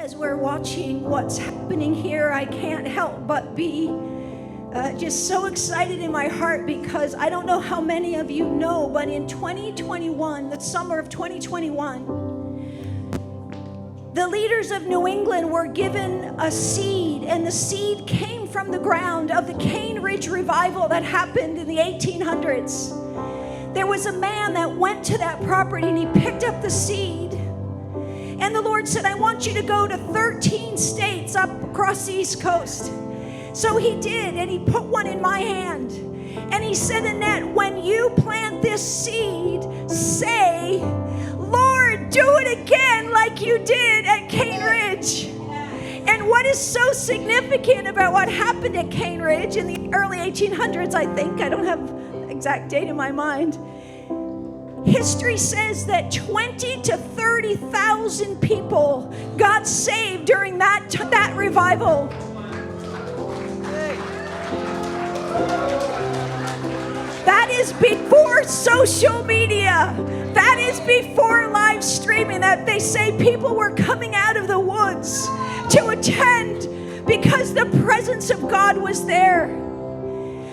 As we're watching what's happening here, I can't help but be just so excited in my heart, because I don't know how many of you know, but in 2021, the summer of 2021, the leaders of New England were given a seed, and the seed came from the ground of the Cane Ridge revival that happened in the 1800s. There was a man that went to that property and he picked up the seed. And the Lord said, I want you to go to 13 states up across the East Coast. So he did, and he put one in my hand. And he said, Annette, when you plant this seed, say, Lord, do it again like you did at Cane Ridge. And what is so significant about what happened at Cane Ridge in the early 1800s, I think, I don't have the exact date in my mind, history says that 20 to 30,000 people got saved during that revival. That is before social media. That is before live streaming, that they say people were coming out of the woods to attend because the presence of God was there.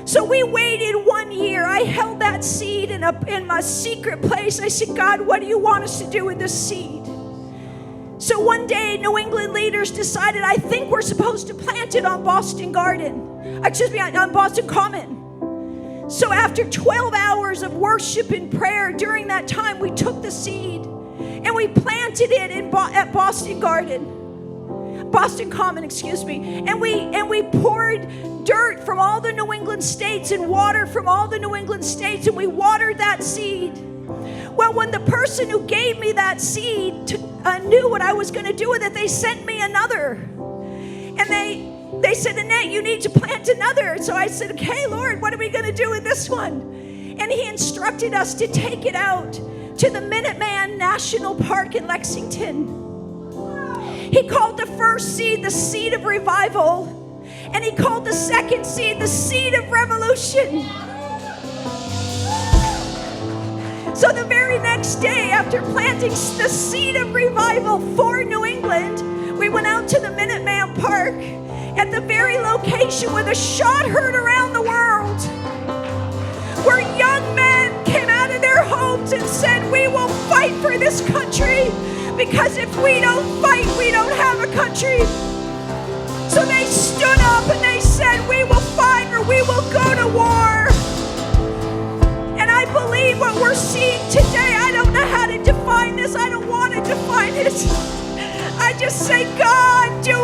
So we waited 1 year. I held that seed in my secret place. I said, God, what do you want us to do with this seed? So one day, New England leaders decided, I think we're supposed to plant it on Boston Common. So after 12 hours of worship and prayer during that time, we took the seed and we planted it at Boston Common, and we poured dirt from all the New England states and water from all the New England states, and we watered that seed. Well, when the person who gave me that seed knew what I was going to do with it, they sent me another. And they said, Annette, you need to plant another. So I said, okay, Lord, what are we going to do with this one? And he instructed us to take it out to the Minuteman National Park in Lexington. He called the first seed the seed of revival, and he called the second seed the seed of revolution. So the very next day, after planting the seed of revival for New England, we went out to the Minuteman Park at the very location where the shot heard around the world, where young men came out of their homes and said, we will fight for this country, because if we don't fight, we don't have a country. So they stood up and they said, we will fight or we will go to war. And I believe what we're seeing today, I don't know how to define this. I don't want to define it. I just say, God, do